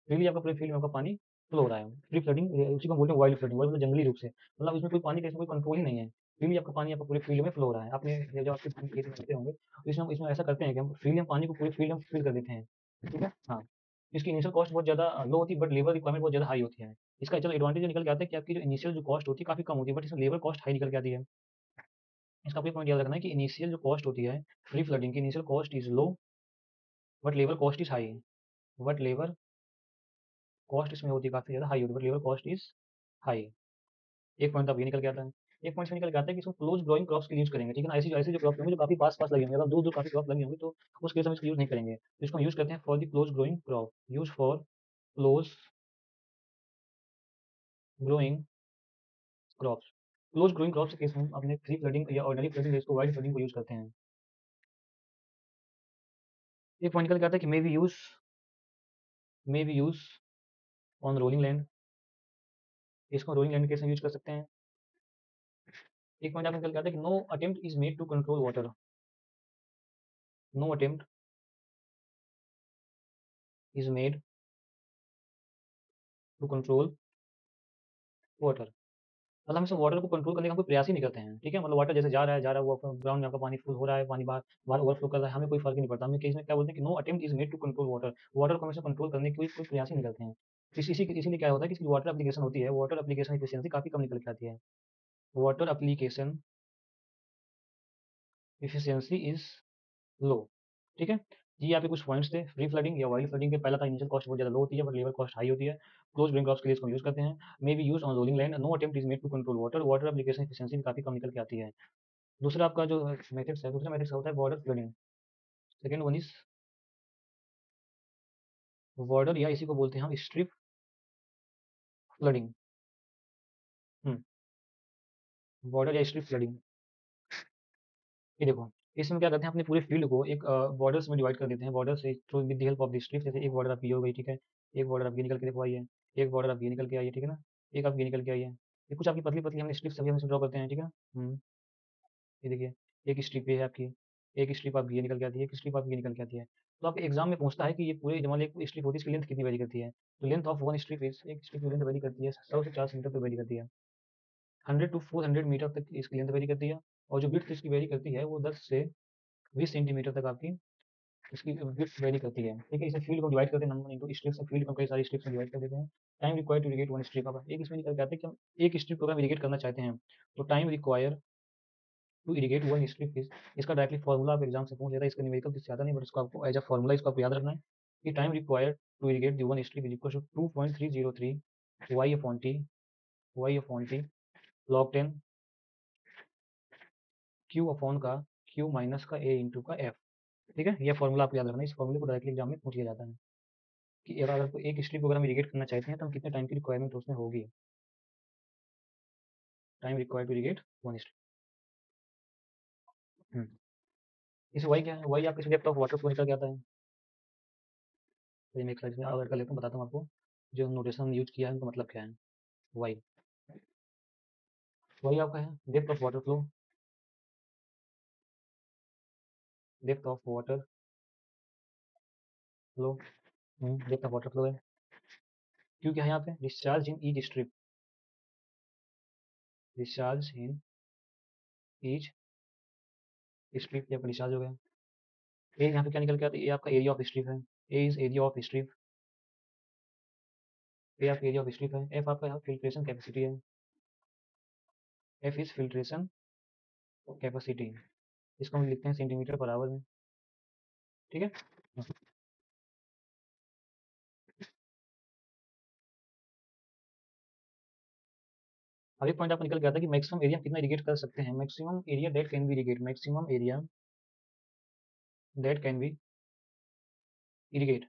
फ्रीली आपका पूरे फील्ड में आपका पानी फ्लो हो रहा है। फ्री फ्लडिंग उसी को हम बोलते हैं वाइल्ड फ्लडिंग, वाइल्ड मतलब जंगली रूप से, मतलब इसमें कोई पानी का इसमें कोई कंट्रोल ही नहीं है। फ्रीली आपका पानी आपको पूरे फील्ड में फ्लो हो रहा है। आपने ये जो आपके धान के खेत में करते होंगे, तो इसमें इसमें ऐसा करते हैं कि हम फ्रीली हम पानी को पूरे फील्ड में फिल कर देते हैं, ठीक है? हाँ, इसकी इनिशियल कॉस्ट बहुत ज़्यादा लो होती है, बट लेबर रिक्वायरमेंट बहुत ज़्यादा हाई होती है। इसका चलो एडवांटेज ये निकल के आता है कि आपकी जो इनिशियल जो कॉस्ट होती है काफ़ी कम होती है, बट इसमें लेबर कॉस्ट हाई निकल के आती है। इसका आपको पॉइंट याद रखना है कि इनिशियल जो कॉस्ट होती है फ्री फ्लडिंग की, initial cost is low but labour cost is high, but labour cost इसमें होती है काफ़ी ज़्यादा हाई होती है, but labour cost is high. एक पॉइंट अब ये निकल के आता है। एक पॉइंट से निकल के आता है कि इसको क्लोज ग्रोइंग क्रॉप्स के लिए यूज़ करेंगे, ठीक है ना? ऐसी ऐसी जो क्रॉप होंगी जो काफ़ी पास-पास लगी होंगी, अगर दूर-दूर काफ़ी क्रॉप लगी होंगी तो उस केस में इसको यूज़ नहीं करेंगे। तो इसको हम यूज़ करते हैं for the close growing crop, use for close growing crops. Close growing crops के केस में हम अपने फ्री फ्लडिंग या ऑर्डिनरी फ्लडिंग या इसको वाइड फ्लडिंग को यूज़ करते हैं। एक पॉइंट निकल के आता है कि मे be use on rolling land, इसको रोलिंग लैंड के केस में यूज़ कर सकते हैं। एक पॉइंट आपको निकल के आता है कि no attempt is made to control water, no attempt is made to control water. मतलब हम इस वाटर को कंट्रोल करने का कोई प्रयास ही नहीं करते हैं, ठीक है? मतलब वाटर जैसे जा रहा है, वो अपना ग्राउंड में आपका पानी फुल हो रहा है, पानी बाहर बाहर ओवरफ्लो कर रहा है, हमें कोई फ़र्क ही नहीं पड़ता। हमें केस में क्या बोलते हैं कि no attempt is made to control water, water को हमेशा कंट्रोल करने की कोई कोई प्रयास ही नहीं करते हैं। इसीलिए क्या होता है कि इसकी वाटर एप्लीकेशन होती है, वाटर एप्लीकेशन एफिशिएंसी काफ़ी कम निकल के आती है। Water application efficiency is low, ठीक है? ये यहाँ पे कुछ पॉइंट्स थे। फ्री फ्लडिंग या वाइल्ड फ्लडिंग के पहला था इनिशियल कॉस्ट बहुत ज़्यादा लो होती है, बट लेबर कॉस्ट हाई होती है। क्लोज ड्रेन क्रॉप्स के लिए इसको यूज़ करते हैं। May be use on rolling land, no attempt is made to control water, water application efficiency भी काफ़ी कम निकल के आती है। दूसरा आपका जो मेथड्स है, दूसरा मेथड्स होता है border flooding. Second one is border या इसी को बोलते हैं हम स्ट्रिप फ्लडिंग। बॉर्डर या स्ट्रिप फ्लडिंग, ये देखो, इसमें क्या करते हैं अपने पूरे फील्ड को एक बॉर्डर्स में डिवाइड कर देते हैं, बॉर्डर से through with the help of the strip. जैसे एक बॉर्डर आपकी ये हो गई, ठीक है? एक बॉर्डर आपकी निकल के देखो आई है, एक बॉर्डर आपकी निकल के आई है, ठीक है ना? एक आपकी निकल के आई है। ये कुछ आपकी पतली पतली हमने स्ट्रिप्स सभी हम ड्रॉ करते हैं, ठीक है? ये देखिए, एक स्ट्रिप ये है आपकी, एक स्ट्रिप आपकी ये निकल के आती है, एक स्ट्रिप आपकी ये निकल के आती है। तो आपके एग्जाम में पूछता है कि ये पूरे जब मान लो एक स्ट्रिप होती है, इसकी लेंथ कितनी वेरी करती है? तो length of one strip is, एक स्ट्रिप की लेंथ वेरी करती है 100 से 400 मीटर तक वेरी करती है, 100 टू 400 मीटर तक इसकी लेंथ वेरी करती है। और जो विड्थ इसकी वेरी करती है वो 10 से 20 सेंटीमीटर तक आपकी इसकी विड्थ वेरी करती है, ठीक है? इसे फील्ड को डिवाइड करते हैं नंबर इंटू स्ट्रिप्स, फील्ड को कई सारी स्ट्रिप्स में डिवाइड कर देते हैं। Time required to irrigate one strip, अब एक इसमें निकल के आते हैं कि हम एक स्ट्रिप को अगर इरिगेट करना चाहते हैं तो time require to irrigate one strip is, इसका डायरेक्टली फॉर्मूला आप एग्जाम से पूछ लेता है, इसका न्यूमेरिकल कुछ ज़्यादा नहीं, बट इसको आपको एज अ फॉर्मूला इसको आपको याद रखना है कि time required to irrigate the one strip is equal to 2.303 Y upon T, Y upon T log 10 Q upon का क्यू माइनस का ए इंटू का एफ, ठीक है? यह फॉर्मूला आपको याद रखना है, इस फॉर्मूले को डायरेक्टली एग्जाम में पूछ लिया जाता है कि अगर कोई एक स्ट्रिप अगर हम इरिगेट करना चाहते हैं तो हम कितने टाइम की रिक्वायरमेंट उसमें होगी। Time required to irrigate one strip. इस वाई क्या है? वाई आपके डेप्थ ऑफ वाटर फ्लो निकल के आता है। तो ये मैं एक स्लाइड में और कर लेता हूँ, बताता हूँ आपको जो नोटेशन यूज किया है उनका मतलब क्या है। वाई, वाई आपका है depth of water flow, depth of water flow, depth of water flow है। क्यों क्या है यहाँ पे? Discharge in each strip, discharge in each strip, ये आपका डिस्चार्ज हो गया। ए यहाँ पे क्या निकल के आता है? ए आपका एरिया ऑफ स्ट्रिप है, ए इज एरिया ऑफ स्ट्रिप, ए आपका एरिया ऑफ स्ट्रिप है। एफ आपका यहाँ फिल्ट्रेशन कैपेसिटी है, एफ इज फिल्ट्रेशन कैपेसिटी, इसको हम लिखते हैं सेंटीमीटर पर आवर में, ठीक है? अब एक पॉइंट आपको निकल के आता है कि मैक्सिमम एरिया कितना इरिगेट कर सकते हैं, maximum area that can be irrigate, maximum area that can be irrigate.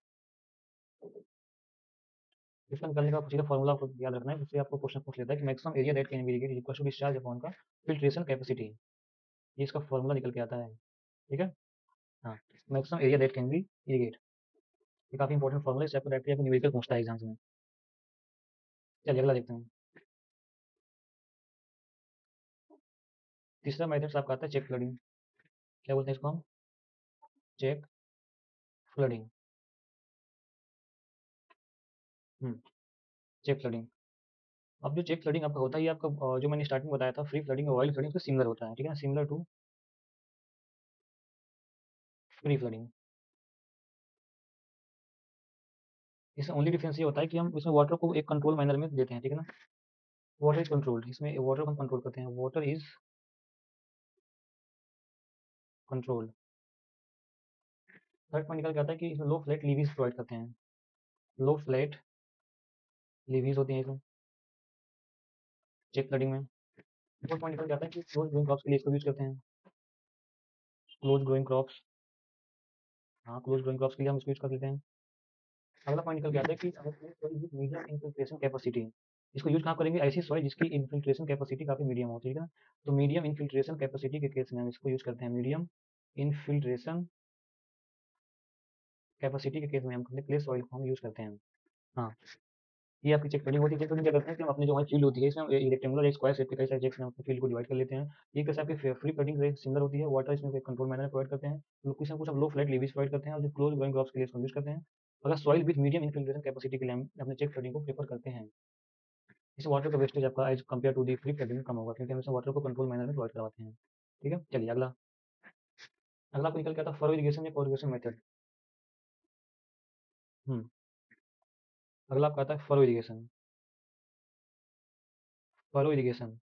इसका निकालने का सीधा फॉर्मूला आपको याद रखना है, जिससे आपको क्वेश्चन पूछ लेता है कि maximum area that can be irrigate equal to discharge upon का फिल्ट्रेशन कैपेसिटी, ये इसका फॉर्मूला निकल के आता है, ठीक है? हाँ, maximum area that can be irrigate, ये काफी इंपॉर्टेंट फॉर्मूला है, इससे आपको डायरेक्टली आपको न्यूमेरिकल पूछता है एग्जाम्स में। चलिए अगला देखते हैं। तीसरा मेथड आपका आता है चेक फ्लडिंग। क्या बोलते हैं इसको हम? Check flooding. चेक फ्लडिंग अब जो चेक फ्लडिंग आपका होता है, ये आपका जो मैंने स्टार्टिंग में बताया था, फ्री फ्लडिंग और वाइल्ड फ्लडिंग से सिमिलर होता है, ठीक है ना, सिमिलर टू फ्री फ्लडिंग। इसमें ओनली डिफरेंस ये होता है कि हम इसमें वाटर को एक कंट्रोल मैनर में देते हैं, ठीक है ना। वाटर इज कंट्रोल्ड, इसमें वाटर को हम कंट्रोल करते हैं, water is controlled. Third point निकल के आता है कि इसमें लो फ्लैट लीवीज प्रोवाइड करते हैं, लो फ्लैट लीवीज होती हैं इसमें चेक फ्लडिंग में। फोर्थ पॉइंट निकल के आता है कि क्लोज ग्रोइंग क्रॉप्स के लिए इसको यूज करते हैं, क्लोज ग्रोइंग क्रॉप्स। हाँ, क्लोज ग्रोइंग क्रॉप्स के लिए हम इसको यूज कर लेते हैं। अगला पॉइंट निकल के आता है कि अगर soil with medium infiltration capacity, इसको यूज कहाँ करेंगे, ऐसी सॉइल जिसकी इन्फिल्ट्रेशन कैपेसिटी काफी मीडियम हो, ठीक है ना। तो मीडियम इन्फिल्ट्रेशन कैपेसिटी के केस में हम इसको यूज करते हैं, मीडियम इन्फिल्ट्रेशन कैपेसिटी के केस में हम क्ले सॉइल को हम यूज करते हैं। हाँ, ये आपकी चेक फील्डिंग होती है। चेक फील्डिंग क्या करते हैं कि हम अपने जो हमारी फील्ड होती है इसमें एक रेक्टेंगुलर एक स्क्वायर शेप के कई सारे चेक्स में अपने फील्ड को डिवाइड कर लेते हैं। ये कैसे आपकी फ्री फील्डिंग से सिमिलर होती है। वाटर इसमें एक कंट्रोल मैनर में प्रोवाइड करते हैं, तो कुछ ना कुछ हम लो फ्लैट लीवीज प्रोवाइड करते हैं, और जो क्लोज ग्रोइंग क्रॉप्स के लिए इसको यूज करते हैं। अगर soil with medium infiltration capacity के लिए हम अपने चेक फील्डिंग को प्रेफर करते हैं। इस वाटर का वेस्टेज आपका as compare to the free flooding कम होगा, क्योंकि हम इसमें वाटर को कंट्रोल मैनर में प्रोवाइड करवाते हैं। ठीक है, चलिए अगला। अगला आपको निकल के आता है फरो इरिगेशन या कोरिगेशन मेथड। हम्म अगला आपका आता है furrow irrigation. Furrow irrigation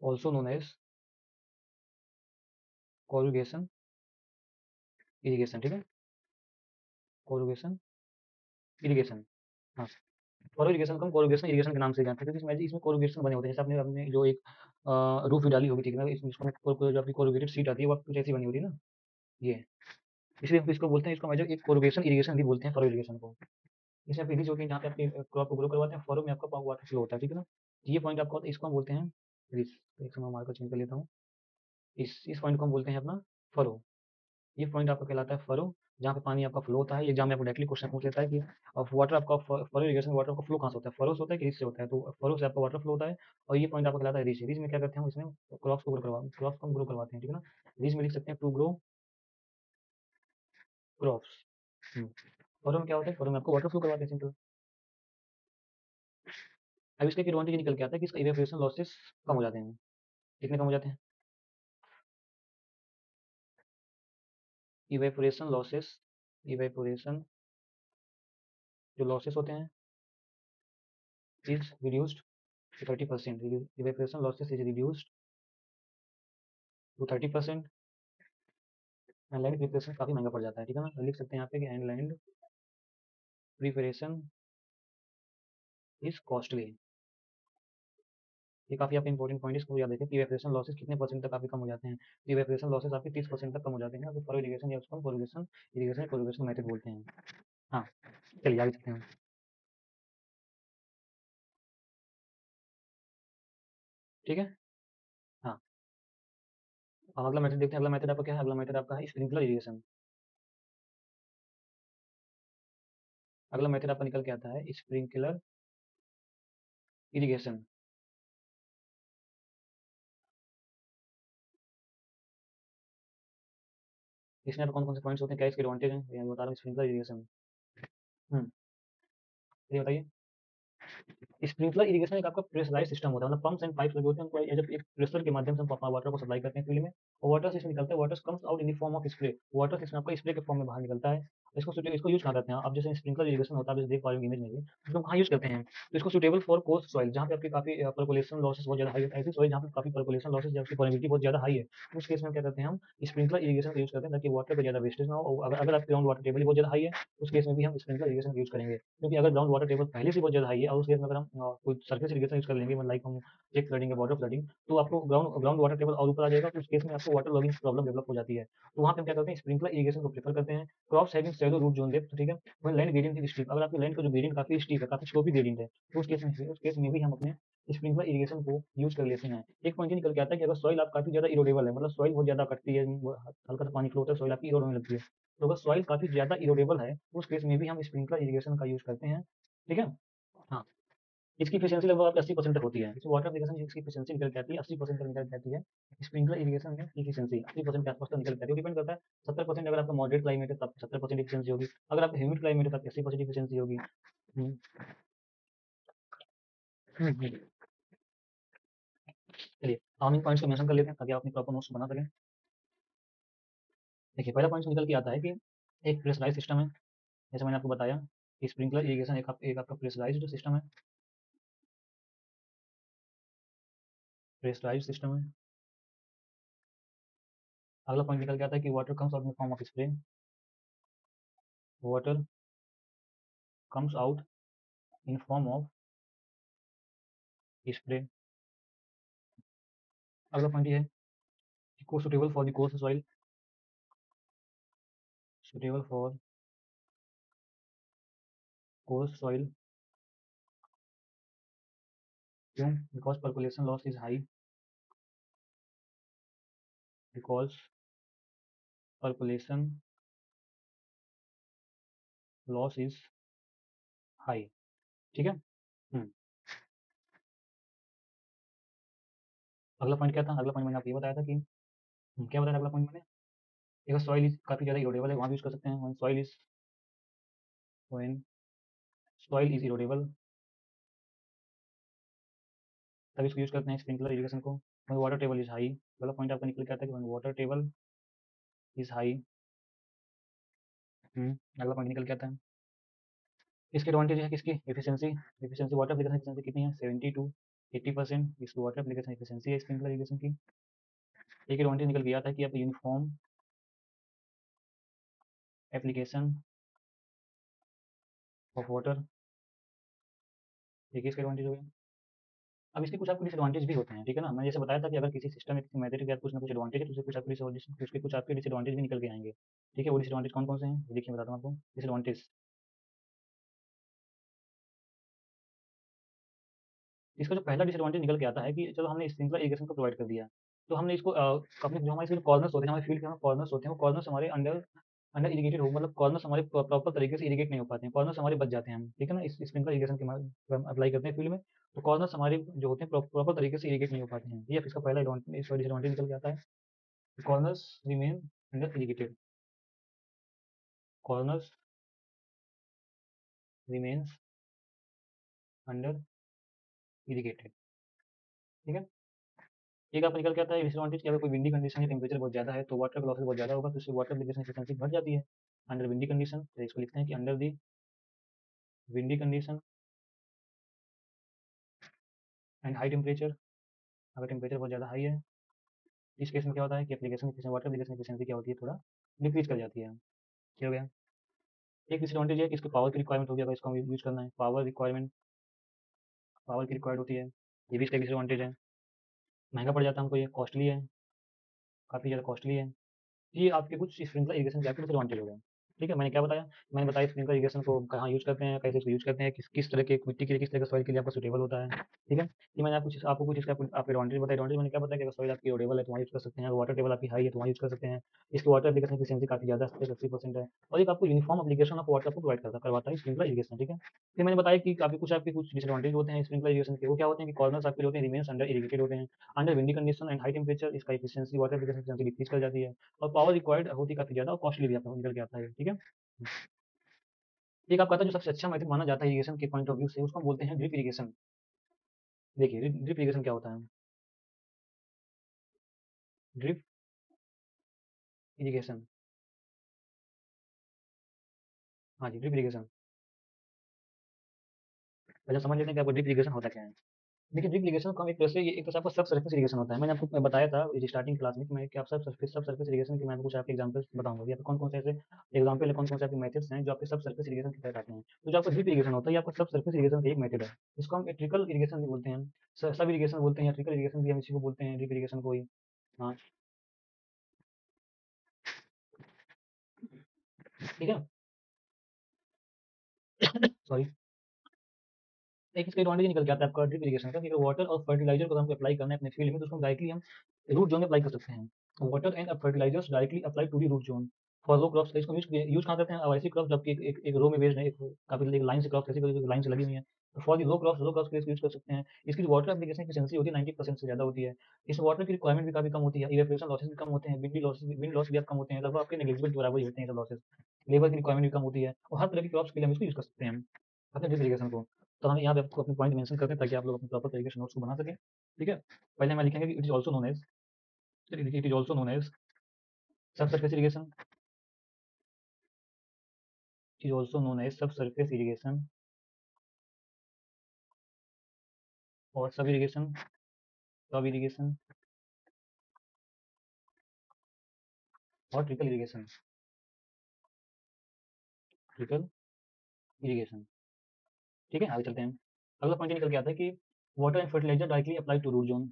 also known as corrugation irrigation, ठीक है, कोरिगेशन इरिगेशन। हाँ, फरो इरिगेशन को हम कोरिगेशन इरिगेशन के नाम से जानते हैं, क्योंकि इसमें कोरिगेशन बने होते हैं। जैसे आपने आपने जो एक रूफ भी डाली होगी, ठीक है ना, इसमें जो आपकी कोरिगेटेड शीट आती है वो कुछ ऐसी बनी होती है ना, ये इसलिए हम इसको बोलते हैं, इसको मेजर एक कोरिगेशन इरिगेशन भी बोलते हैं फरो इरिगेशन को। इसमें आप रिज होती है जहाँ पे आपके क्रॉप को ग्रो करवाते हैं, फरो में आपका वाटर फ्लो होता है, ठीक है ना। ये पॉइंट आपका होता है, इसको हम बोलते हैं रिज। एक समय मार्कर चेंज कर लेता हूँ। इस पॉइंट को हम बोलते हैं अपना फरो। ये पॉइंट आपका कहलाता है फरो, जहाँ पे पानी आपका फ्लो होता है। एग्जाम में आपको डायरेक्टली क्वेश्चन पूछ लेता है कि वाटर आपका फरो इरिगेशन वाटर का फ्लो कहाँ से होता है, फरो से होता है कि रिज से होता है। तो फरो से आपका वाटर फ्लो होता है, और ये पॉइंट आपका कहलाता है रिज। रिज में क्या करते हैं हम इसमें क्रॉप्स को ग्रो करवाते हैं, ठीक है ना। रिज में लिख सकते हैं टू ग्रो क्रॉप्स। फरो में क्या होता है, फरो में आपको वाटर फ्लो करवाते हैं, सिंपल। अब इसका एक एडवांटेज निकल के आता है कि इसका इवेपोरेशन लॉसेस कम हो जाते हैं। कितने कम हो जाते हैं, इवेपोरेशन लॉसेस, इवेपोरेशन जो लॉसेस होते हैं is reduced to 30%। Evaporation losses is reduced to 30%। And land preparation काफी महंगा पड़ जाता है, ठीक है ना। लिख सकते हैं यहाँ पे कि and land preparation is costly. ये काफी आपका इंपॉर्टेंट पॉइंट है, इसको याद रखें कि इवेपोरेशन लॉसेस कितने परसेंट तक काफी कम हो जाते हैं। तो इवेपोरेशन लॉसेस आपके 30% तक कम हो जाते हैं, तो फॉर इरिगेशन या उसको हम कोरिगेशन इरिगेशन कोरिगेशन मेथड बोलते हैं। हाँ, चलिए आगे चलते हैं। ठीक है। हाँ, अब अगला मेथड देखते हैं। अगला मेथड आपका क्या है, अगला मेथड आपका है स्प्रिंकलर इरिगेशन। अगला मेथड आपका निकल के आता है स्प्रिंकलर इरिगेशन। इसमें आप कौन कौन से पॉइंट्स होते हैं, क्या इसके एडवांटेज हैं, ये बता रहा हूँ स्प्रिंकलर इरिगेशन। हम्म ये बताइए। स्प्रिंकलर इरिगेशन एक आपका प्रेशराइज सिस्टम होता है, मतलब पंप्स एंड पाइप्स लगे होते हैं, उनको एक प्रेशर के माध्यम से हम अपना वाटर को सप्लाई करते हैं फील्ड में, और वाटर से इसमें निकलता है, water comes out in the form of spray. Water इसमें आपका स्प्रे के फॉर्म में बाहर निकलता है। इसको यूज कहाँ करते हैं, अब जैसे स्प्रिंकलर इरिगेशन होता है, आप जैसे देख पा रहे हो इमेज में भी, इसको कहाँ यूज करते हैं, तो इसको सुटेबल फॉर कोस्ट सॉइल, जहाँ पे आपकी काफी पर्कुलेशन लॉसेस बहुत ज्यादा हाई है, ऐसी सॉइल जहाँ पे काफी पर्कुलेशन लॉसेस या उसकी परमिटिविटी बहुत ज्यादा हाई है, उस केस में क्या करते हैं हम स्प्रिंकलर इरिगेशन का यूज करते हैं, ताकि वाटर का ज्यादा वेस्टेज ना हो। और अगर आपकी ग्राउंड वाटर टेबल बहुत ज्यादा हाई है, उस केस में भी हम स्प्रिंकलर इरिगेशन का यूज करेंगे, क्योंकि अगर ग्राउंड वाटर टेबल पहले से बहुत ज्यादा हाई है, और उस केस में अगर हम कोई सरफेस इरिगेशन यूज कर लेंगे, मतलब लाइक हम चेक फ्लडिंग या वाटर फ्लडिंग, तो आपको ग्राउंड ग्राउंड वाटर टेबल और ऊपर आ जाएगा, तो उस केस में आपको वाटर लॉगिंग प्रॉब्लम डेवलप हो जाती है। तो वहाँ पे हम क्या करते हैं, स्प्रिंकलर इरिगेशन को प्रेफर करते हैं। Crops having shallow root zone depth, ठीक है। वहीं लैंड ग्रेडियंट इज स्टीप, अगर आपकी लैंड का जो ग्रेडियंट काफी स्टीप है, काफी स्लोपी ग्रेडियंट है, तो उस केस में भी हम अपने स्प्रिंकलर इरिगेशन को यूज कर लेते हैं। एक पॉइंट निकल के आता है कि अगर सॉइल आप काफी ज्यादा इरोडेबल है, मतलब सॉइल बहुत ज्यादा कटती है, हल्का सा पानी फ्लो होता है, सॉइल आपकी इरोड होने लगती है, तो अगर सॉइल काफी ज्यादा इरोडेबल है, उस केस में भी हम स्प्रिंकलर इरिगेशन का यूज करते हैं, ठीक है। हाँ, इसकी एफिशिएंसी लगभग आपकी 80% तक होती है। इसमें वाटर एप्लीकेशन की इसकी एफिशिएंसी निकल के आती है 80% तक निकल के आती है। स्प्रिंकलर इरिगेशन में एफिशिएंसी 80% के आसपास तक निकल के आती है। डिपेंड करता है 70% अगर आपका मॉडरेट क्लाइमेट है तो आपकी 70% एफिशिएंसी होगी। अगर आपका ह्यूमिड क्लाइमेट है तो आपकी 80% एफिशिएंसी होगी। हुँ, हुँ, हुँ। चलिए हम इन पॉइंट्स को मेंशन कर लेते हैं ताकि आप अपनी प्रॉपर नोट्स बना सकें। देखिए पहला पॉइंट निकल के आता है कि एक प्रेशराइज़्ड सिस्टम है। जैसे मैंने आपको बताया कि स्प्रिंकलर इरिगेशन एक आपका प्रेशराइज़्ड सिस्टम है। प्रेशराइज़्ड सिस्टम है। अगला पॉइंट निकल के आता है कि water comes out in the form of spray. Water comes out in form of spray. अगला पॉइंट ये है कि suitable for the coarse soil. Suitable for coarse soil. क्यों? Because percolation loss is high. Because percolation loss is high. ठीक है? हुँ। अगला point क्या था? अगला पॉइंट मैंने आपको ये बताया था कि क्या बताया था अगला पॉइंट मैंने? अगर सॉइल इज़ काफ़ी ज़्यादा इरोडेबल है वहाँ भी यूज़ कर सकते हैं। व्हेन सॉइल इज़ इरोडेबल तब इसको यूज़ करते हैं स्प्रिंकलर इरिगेशन को। When water table is high. अगला पॉइंट आपका निकल के आता है कि when water table is high. अगला पॉइंट निकल के आता है। इसकी एडवांटेज है किसकी? Efficiency. Efficiency water application efficiency कितनी है? 70 टू 80% इसकी वाटर एप्लीकेशन एफिशिएंसी है स्प्रिंकलर इरिगेशन की। एक एडवांटेज निकल के आता है कि आप यूनिफॉर्म एप्लीकेशन ऑफ वाटर। एक इसका एडवांटेज हो गया। अब इसके कुछ आपको डिसएडवांटेज भी होते हैं, ठीक है ना? मैंने जैसे बताया था कि अगर किसी सिस्टम या किसी मेथड के कुछ ना कुछ एडवांटेज है तो उसके कुछ आपके डिसएडवांटेज भी निकल के आएँगे। ठीक है? वो डिसएडवांटेज कौन-कौन से हैं? देखिए बताता हूँ आपको। डिसएडवांटेज इसका जो पहला डिसएडवांटेज निकल के आता है कि चलो हमने स्प्रिंकलर इरिगेशन को प्रोवाइड कर दिया। तो हमने इसको अपने जो हमारे कॉर्नर्स होते हैं, हमारे फील्ड के कॉर्नर्स होते हैं, वो कॉर्नर्स हमारे अंडर अंडर इरिगेटेड हो मतलब कॉर्नर्स हमारे प्रॉपर तरीके से इरिगेट नहीं हो पाते हैं। कॉर्नर्स हमारे बच जाते हैं हम, ठीक है ना? इस स्प्रिंकलर इरिगेशन के हम अप्लाई करते हैं फील्ड में, तो कॉर्नर्स हमारे जो होते हैं प्रॉपर तरीके से इरिगेट नहीं हो पाते हैं। ये इसका पहला डिसएडवांटेज निकल के आता है। Corners remain under irrigated. Corners remains under irrigated. ठीक है? एक आपका निकल के आता है डिसएडवांटेज कि अगर कोई विंडी कंडीशन या टेम्परेचर बहुत ज़्यादा है तो वाटर का लॉसेस बहुत ज़्यादा होगा तो इससे वाटर एप्लीकेशन एफिशिएंसी बढ़ जाती है। अंडर विंडी कंडीशन तो इसको लिखते हैं कि under the windy condition and high temperature. अगर टेम्परेचर बहुत ज़्यादा हाई है इस केस में क्या होता है कि वाटर एप्लीकेशन एफिशिएंसी क्या होती है थोड़ा डिक्रीज कर जाती है। क्या हो गया? एक डिसएडवांटेज है कि इसको पावर की रिक्वायरमेंट होगी अगर इसको हमें यूज़ करना है। पावर की रिक्वायर्ड होती है। ये भी इसका डिसएडवांटेज है। महंगा पड़ जाता है हमको ये कॉस्टली है, काफ़ी ज़्यादा कॉस्टली है। ये आपके कुछ स्प्रिंकलर इरिगेशन के आपके डिसएडवांटेज हो गए। ठीक है, मैंने क्या बताया? मैंने बताया स्प्रिंकलर इरिगेशन को कहाँ यूज़ करते हैं, कैसे इसको यूज़ करते हैं, किस तरह के मिट्टी के लिए, किस तरह के सॉइल के लिए आपका सूटेबल होता है। ठीक है? ये मैंने आपको कुछ इसका आपको एडवांटेज बताया। एडवांटेज मैंने क्या बताया कि अगर सॉइल आपकी इरोडेबल है तो वहाँ यूज़ कर सकते हैं, अगर वाटर टेबल आपकी हाई है तो वहाँ यूज़ कर सकते हैं। इसकी वाटर एप्लीकेशन एफिशिएंसी काफ़ी ज़्यादा 80% है और एक आपको यूनिफॉर्म एप्लीकेशन ऑफ वाटर को प्रोवाइड करवाता है स्प्रिंकलर इरिगेशन। ठीक है? फिर मैंने बताया कि आपके कुछ डिसएडवांटेज होते हैं स्प्रिंकलर इरिगेशन के। वो क्या होते हैं कि कॉर्नर्स आपके जो होते हैं रिमेन्स अंडर इरिगेटेड होते हैं। Under windy condition and high temperature इसका efficiency water application efficiency decrease कर जाती है। और पावर रिक्वायर्ड होती काफ़ी ज़्यादा और कॉस्टली भी आपको निकल के आता है। ठीक है? एक आपका आता है जो सबसे अच्छा मेथड माना जाता है इरिगेशन के पॉइंट ऑफ व्यू से उसको हम बोलते हैं ड्रिप इरिगेशन। देखिए ड्रिप इरिगेशन क्या होता है? ड्रिप इरिगेशन, हाँ जी, ड्रिप इरिगेशन। पहले समझ लेते हैं कि आपको ड्रिप इरिगेशन होता क्या है। देखिए ड्रिप इरिगेशन का हम एक तरह से आपका सब सरफेस इरिगेशन होता है। मैंने आपको बताया था स्टार्टिंग क्लास में कि मैं कि आप सब सरफेस इरिगेशन के मैं आपको कुछ आपके एग्जांपल्स बताऊंगा कि आपको कौन-कौन से ऐसे एग्जांपल है, कौन-कौन से आपके मेथड्स हैं जो आपके सब सरफेस इरिगेशन के तहत आते हैं। तो जो आपका ड्रिप इरिगेशन होता है ये आपका सब सरफेस इरिगेशन का एक मेथड है। इसको हम ट्रिकल इरिगेशन भी बोलते हैं, सब इरिगेशन बोलते हैं या ट्रिकल इरिगेशन भी हम इसी को बोलते हैं ड्रिप इरिगेशन को ही। हाँ, ठीक है? सॉरी। एक इसका एडवांटेज निकल के आता है आपका ड्रिप इरिगेशन का कि अगर वाटर और फर्टिलाइजर को हमको अप्लाई करना है अपने फील्ड में तो उसको डायरेक्टली हम रूट जोन में अप्लाई कर सकते हैं। Water and fertilizers directly apply to the root zone for row crops. इसको यूज कहाँ करते हैं? अब ऐसी क्रॉप जबकि एक रो में बेस्ड है, एक काफी एक लाइन से क्रॉप ऐसी लाइन से लगी हुई है फॉर द लो क्रॉप्स के लिए यूज़ कर सकते हैं। इसकी जो वाटर एप्लीकेशन एफिशिएंसी होती है 90% से ज़्यादा होती है। इसमें वाटर की रिक्वायरमेंट भी काफ़ी कम होती है, इवेपोरेशन लॉसेस भी कम होते हैं, विंड लॉस भी अब कम होते हैं, लगभग आपके नेग्लिजिबल के बराबर ही होते हैं ये सब लॉसेस। लेबर की रिक्वायरमेंट भी कम होती है और हर तरह की क्रॉप्स के लिए हम इसको यूज़ कर सकते हैं अपने ड्रिप इरिगेशन को। तो हम यहाँ पे आपको अपने पॉइंट मेंशन करते हैं ताकि आप लोग अपने प्रॉपर तरीके से नोट्स को बना सकें, ठीक है? पहले हम लिखेंगे कि it is also known as, चलिए देखिए, it is also known as sub surface irrigation, it is also known as sub surface irrigation और सब इरिगेशन और ट्रिकल इरिगेशन, ठीक है? आगे चलते हैं। अगला पॉइंट ये निकल के आता है कि water and fertilizer directly apply to root zone,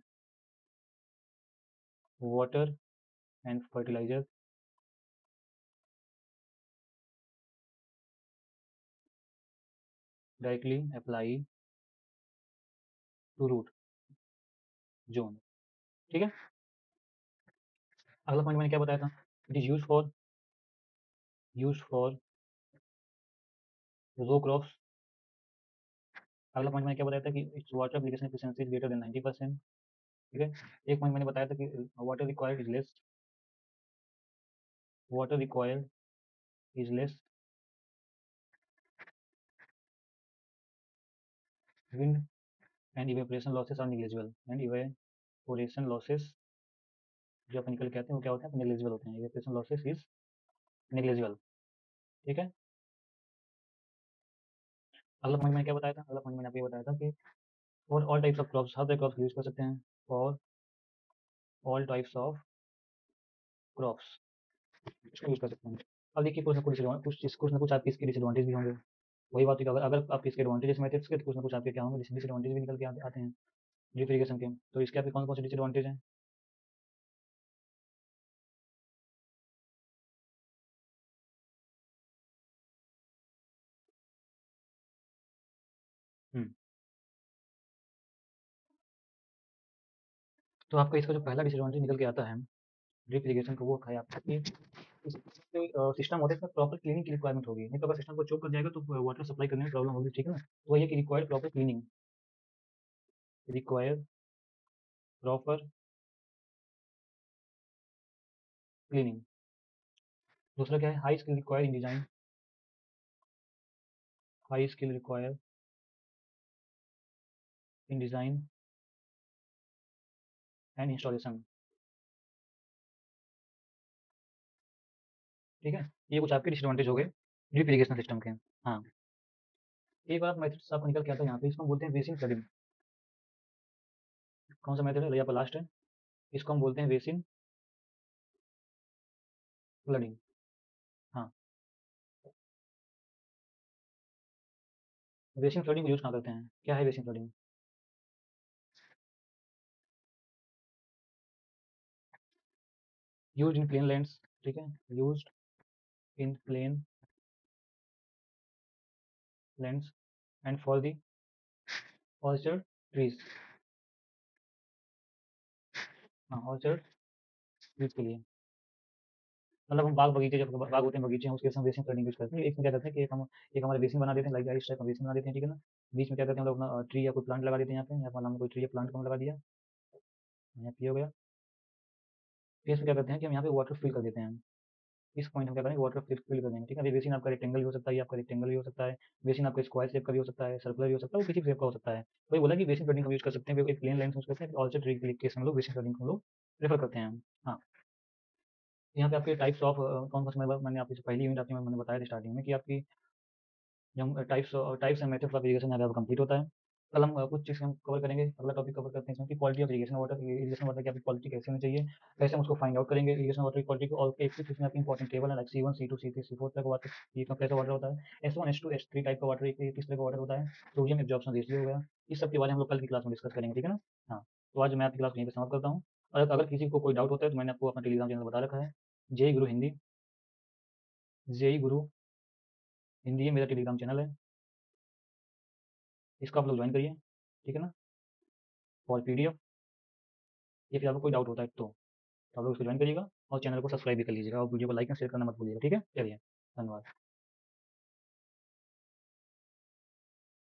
water and fertilizer directly apply to root zone, ठीक है? अगला पॉइंट मैंने क्या बताया था? It is used for row crops. अगला पॉइंट मैंने क्या बताया था कि its water application efficiency is greater than 90%, ठीक है? एक पॉइंट मैंने बताया था कि water required is less, wind and evaporation losses are negligible, and evaporation losses जो अपन निकल के आते हैं वो क्या होते हैं? नेग्लिजिबल होते हैं। इवेपोरेशन लॉसेस इज नेग्लिजिबल, ठीक है? अगला पॉइंट मैंने क्या बताया था? अगला पॉइंट मैंने आपको ये बताया था कि for all types of crops, हर तरह क्रॉप्स यूज कर सकते हैं, for all types of crops इसको यूज कर सकते हैं। अब देखिए कुछ ना कुछ आपके इसके डिसएडवांटेज भी होंगे। वही बात है कि अगर आप इसके एडवांटेजेस मेथड्स के तो कुछ ना कुछ आपके क्या होंगे, डिसएडवांटेज भी निकल के आते हैं ड्रिप इरिगेशन के। तो इसके आपके कौन कौन से डिसएडवांटेज हैं? हम्म, तो आपका इसका जो पहला डिसएडवांटेज निकल के आता है ड्रिप इरिगेशन का, वो है आपका कि जो सिस्टम होता है इसमें प्रॉपर क्लीनिंग की रिक्वायरमेंट होगी। नहीं तो अगर सिस्टम को चोक कर जाएगा तो वाटर सप्लाई करने में प्रॉब्लम होगी, ठीक है ना? तो वही है कि required proper cleaning, require proper cleaning. दूसरा क्या है? High skill require in design, high skill require in design and installation, ठीक है? ये कुछ आपके डिसएडवांटेज हो गए ड्रिप इरिगेशन सिस्टम के। हाँ, एक और मेथड आपको निकल के आता है यहाँ पे, इसको हम बोलते हैं बेसिन फ्लडिंग। कौन सा मेथड है? यहाँ पर लास्ट है, इसको हम बोलते हैं बेसिन फ्लडिंग। हाँ, बेसिन फ्लडिंग यूज कहाँ करते हैं? क्या है basin flooding? Use in plain lands, ठीक है? Use in plain lands and for the orchard trees, हाँ ऑर्चर्ड ट्रीज के लिए, मतलब हम बाग बगीचे, जब बाग होते हैं बगीचे हैं उसके हम बेसिन फ्लडिंग यूज करते हैं। एक में क्या करते हैं कि एक हमारे बेसिन बना देते हैं, लाइक इस टाइप का बेसिन बना देते हैं, ठीक है ना? बीच में क्या करते हैं हम लोग अपना ट्री या कोई प्लांट लगा देते हैं, यहाँ पर हमने कोई ट्री या प्लांट को लगा दिया, यहाँ पे हो गया। फिर इसमें क्या करते हैं कि हम यहाँ पे वाटर फिल कर देते हैं। इस पॉइंट हम क्या करेंगे? वाटर फिल कर देंगे, ठीक है? ये बेसिन आपका रेक्टेंगल भी हो सकता है, ये आपका रेक्टेंगल भी हो सकता है, बेसिन आपका स्क्वायर शेप का भी हो सकता है, सर्कुलर भी हो सकता है, वो किसी भी शेप का हो सकता है। वही बोला कि बेसिन फ्लडिंग हम यूज कर सकते हैं, एक प्लेन लाइन यूज करते हैं, ऑल्सो ट्री के केस में लोग बेसिन फ्लडिंग को हम लोग प्रेफर करते हैं। हाँ, यहाँ पे आपके टाइप्स ऑफ कौन कौन से, मैंने आपकी पहली यूनिट आपकी मैंने बताया था स्टार्टिंग में कि आपकी जब types and methods of irrigation यहाँ पे कंप्लीट होता है। कल हम कुछ चीज़ हम कवर करेंगे, अगला टॉपिक कवर करते हैं इसमें कि क्वालिटी ऑफ इरिगेशन वाटर की आपकी क्वालिटी कैसे होनी चाहिए, कैसे हम उसको फाइंड आउट करेंगे इरिगेशन वाटर की क्वालिटी को। और एक चीज़ इसमें आपकी इंपॉर्टेंट टेबल है, like C1 C2 C3 C4 तरह का वाटर, ये कैसा वाटर होता है, S1 S2 S3 टाइप का वाटर, किस तरह का वाटर होता है, सोडियम एब्जॉर्प्शन रेशियो हो गया। इस सब के बारे में हम लोग कल की क्लास में डिस्कस करेंगे, ठीक है ना? हाँ, तो आज मैं आपकी क्लास यहीं पे समाप्त करता हूँ। और अगर किसी को कोई डाउट होता है तो मैंने आपको अपना टेलीग्राम चैनल बता रखा है, जेई गुरु हिंदी, जेई गुरु हिंदी ये मेरा टेलीग्राम चैनल है, इसको आप लोग ज्वाइन करिए, ठीक है ना? और पीडीएफ, या फिर आपको कोई डाउट होता है तो आप लोग उसको ज्वाइन करिएगा और चैनल को सब्सक्राइब भी कर लीजिएगा और वीडियो को लाइक एंड शेयर करना मत भूलिएगा, ठीक है? चलिए, धन्यवाद।